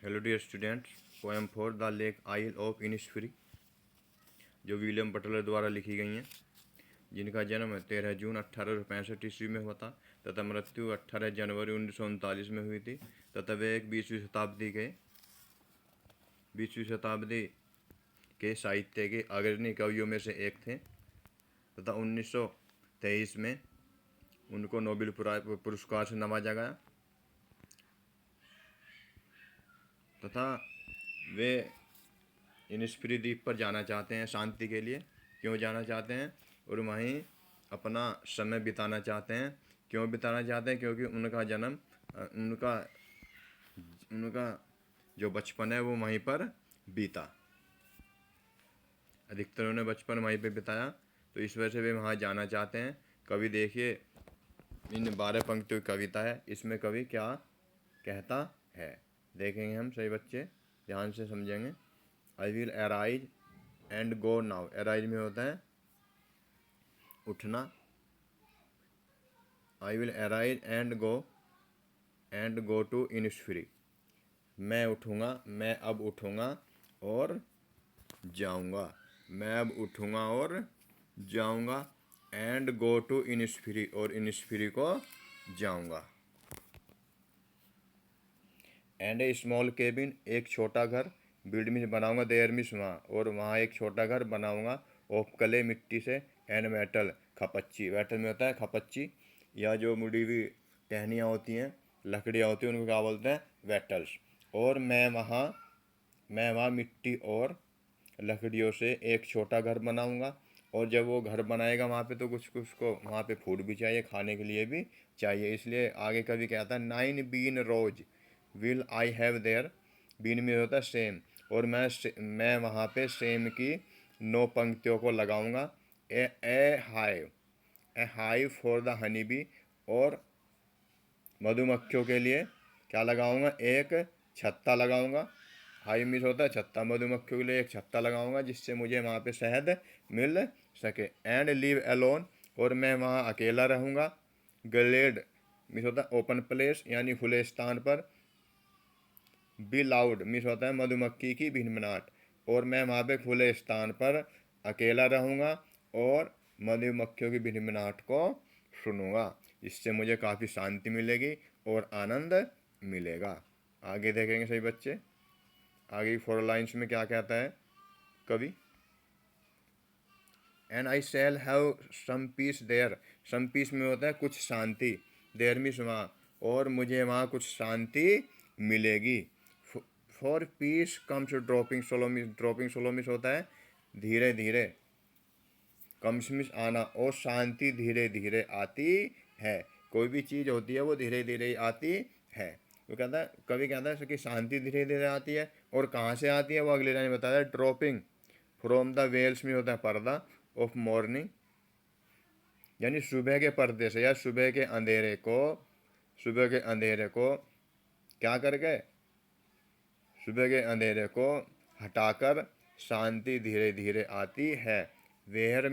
Hello dear students, poem for the lake isle of Innisfree जो William Butler द्वारा लिखी गई हैं, जिनका जन्म 13 जून 1865 ईस्वी में हुआ था तथा मृत्यु 18 जनवरी 1939 में हुई थी तथा वे एक 20वीं शताब्दी के साहित्य के अग्रणी कवियों में से एक थे तथा 1923 में उनको नोबेल पुरस्कार से नवाजा गया तथा वे इनिसफ्री द्वीप पर जाना चाहते हैं शांति के लिए। क्यों जाना चाहते हैं और वहीं अपना समय बिताना चाहते हैं। क्यों बिताना चाहते हैं? क्योंकि उनका जो बचपन है वो वहीं पर बीता, अधिकतर उन्होंने बचपन वहीं पर बिताया, तो इस वजह से वे वहाँ जाना चाहते हैं। कवि देखिए, इन 12 पंक्तियों की कविता है, इसमें कवि क्या कहता है देखेंगे हम। सही बच्चे ध्यान से समझेंगे। I will arise and go now. Arise में होता है उठना। I will arise and go to Innisfree. मैं उठूँगा, मैं अब उठूँगा और जाऊँगा। मैं अब उठूँगा और जाऊँगा। एंड गो टू इनिसफ्री, और इनिसफ्री को जाऊँगा। एंड ए स्मॉल केबिन, एक छोटा घर। बिल्ड में बनाऊँगा, देयर में वहाँ, और वहाँ एक छोटा घर बनाऊँगा। ऑफ क्ले, मिट्टी से। And metal, खपच्ची। मेटल में होता है खपच्ची, या जो मुड़ी हुई टहनियाँ होती हैं, लकड़ियाँ होती हैं, उनको क्या बोलते हैं? वेटल्स। और मैं वहाँ मिट्टी और लकड़ियों से एक छोटा घर बनाऊँगा। और जब वो घर बनाएगा वहाँ पे, तो कुछ कुछ को वहाँ पे फूड भी चाहिए, खाने के लिए भी चाहिए। इसलिए आगे कभी कहता है 9 bean rows will I have there. Bean में होता है सेम, और मैं वहाँ पे सेम की 9 पंक्तियों को लगाऊंगा। A hive for the honey bee, और मधुमक्खियों के लिए क्या लगाऊंगा? एक छत्ता लगाऊंगा। हाइव मिस होता है छत्ता, मधुमक्खियों के लिए एक छत्ता लगाऊंगा जिससे मुझे वहाँ पे शहद मिल सके। एंड लिव अलोन, और मैं वहाँ अकेला रहूँगा। ग्लेड मिस होता है ओपन प्लेस, यानी खुले स्थान पर। बी लाउड मिस होता है मधुमक्खी की भिनभिनाहट, और मैं वहाँ पे खुले स्थान पर अकेला रहूँगा और मधुमक्खियों की भिनभिनाहट को सुनूंगा। इससे मुझे काफ़ी शांति मिलेगी और आनंद मिलेगा। आगे देखेंगे सही बच्चे। आगे 4 लाइन्स में क्या कहता है कवि? And I shall have some peace there. Some peace में होता है कुछ शांति, देयर मीन्स वहाँ, और मुझे वहाँ कुछ शांति मिलेगी। For piece comes dropping slow miss. Dropping slow miss होता है धीरे धीरे, कम्स मिस आना, और शांति धीरे धीरे आती है। कोई भी चीज़ होती है वो धीरे धीरे आती है। वो कहता है, कवि कहता है कि शांति धीरे धीरे आती है। और कहाँ से आती है वो अगले लाइन बताता है। ड्रॉपिंग फ्रॉम द वेल्स में होता है पर्दा ऑफ मॉर्निंग, यानी सुबह के पर्दे से, या सुबह के अंधेरे को क्या कर गए? सुबह के अंधेरे को हटाकर शांति धीरे धीरे आती है। वेयर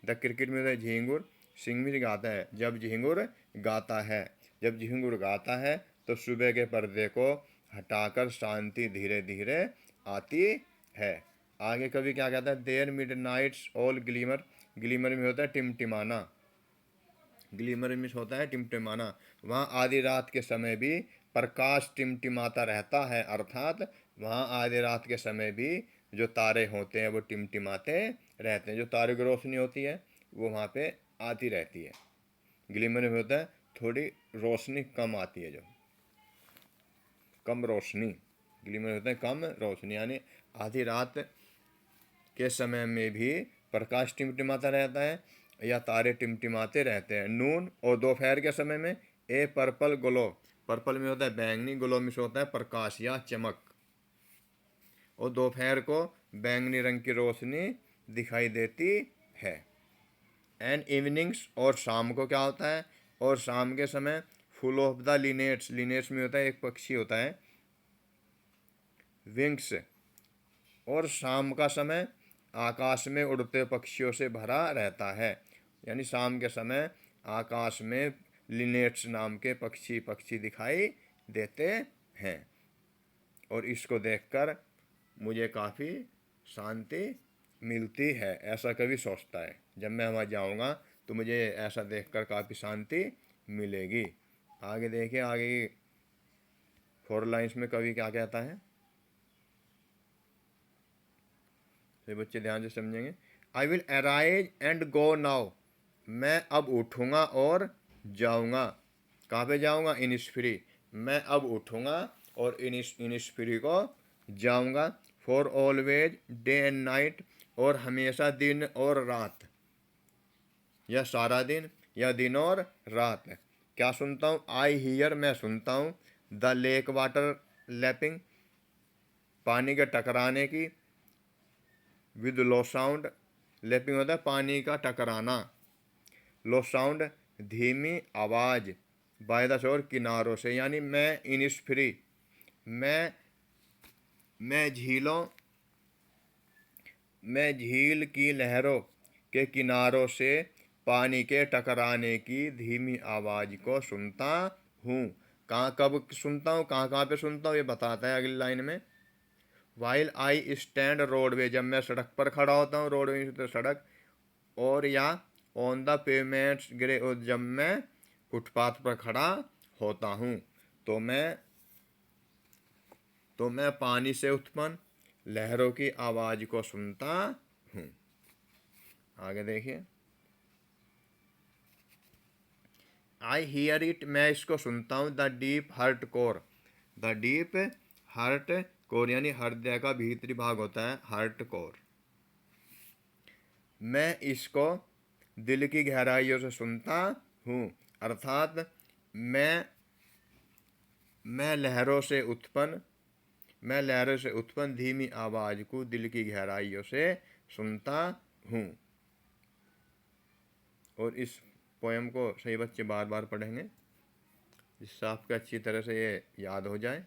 द क्रिकेट में होता है झिंगुर। सिंह में गाता है, जब झिंगुर गाता है। जब झिंगुर गाता है तो सुबह के पर्दे को हटाकर शांति धीरे धीरे आती है। आगे कभी क्या कहता है? There midnight's all glimmer. Glimmer में होता है टिमटिमाना। ग्लीमर में होता है टिमटिमाना। वहाँ आधी रात के समय भी प्रकाश टिमटिमाता रहता है, अर्थात वहाँ आधी रात के समय भी जो तारे होते हैं वो टिमटिमाते रहते हैं। जो तारे की रोशनी होती है वो वहाँ पे आती रहती है। ग्लिमर में होता है थोड़ी रोशनी कम आती है, जो कम रोशनी। ग्लिमर होता है कम रोशनी, यानी आधी रात के समय में भी प्रकाश टिमटिमाता रहता है या तारे टिमटिमाते रहते हैं। नून और दोपहर के समय में ए पर्पल ग्लो। पर्पल में होता है बैंगनी, ग्लो में होता है प्रकाश या चमक, और दोपहर को बैंगनी रंग की रोशनी दिखाई देती है। एंड इवनिंग्स, और शाम को क्या होता है? और शाम के समय फुल ऑफ द लिनेट्स। लिनेट्स में होता है एक पक्षी होता है, विंग्स, और शाम का समय आकाश में उड़ते पक्षियों से भरा रहता है। यानी शाम के समय आकाश में लिनेट्स नाम के पक्षी दिखाई देते हैं। और इसको देखकर मुझे काफ़ी शांति मिलती है, ऐसा कवि सोचता है। जब मैं वहाँ जाऊँगा तो मुझे ऐसा देखकर काफ़ी शांति मिलेगी। आगे देखिए, आगे की 4 लाइन्स में कवि क्या कहता है, तो बच्चे ध्यान से समझेंगे। I will arise and go now, मैं अब उठूँगा और जाऊँगा। कहाँ पे जाऊँगा? इनिस्फ्री। मैं अब उठूँगा और इनिस्फ्री को जाऊँगा। For always day and night, और हमेशा दिन और रात, या सारा दिन या दिन और रात। क्या सुनता हूँ? आई हियर, मैं सुनता हूँ। द लेक वाटर लैपिंग, पानी के टकराने की। विद लो साउंड, लैपिंग होता है पानी का टकराना। लो साउंड, धीमी आवाज़। बाय द शोर, किनारों से, यानी मैं इनिस्फ्री, मैं झीलों, मैं झील की लहरों के किनारों से पानी के टकराने की धीमी आवाज़ को सुनता हूँ। कहाँ कब सुनता हूँ, कहाँ कहाँ पे सुनता हूँ, ये बताता है अगली लाइन में। वाइल आई स्टैंड रोडवे, जब मैं सड़क पर खड़ा होता हूँ, रोडवे तो सड़क, और या ऑन द पेमेंट्स ग्रे, और जब मैं फुटपाथ पर खड़ा होता हूँ तो मैं पानी से उत्पन्न लहरों की आवाज़ को सुनता हूँ। आगे देखिए, आई हियर इट, मैं इसको सुनता हूँ। The deep heart core, the deep heart core यानी हृदय का भीतरी भाग होता है हर्ट कोर। मैं इसको दिल की गहराइयों से सुनता हूँ, अर्थात मैं लहरों से उत्पन्न धीमी आवाज़ को दिल की गहराइयों से सुनता हूँ। और इस पोएम को सही बच्चे बार बार पढ़ेंगे, जिससे आपको अच्छी तरह से ये याद हो जाए।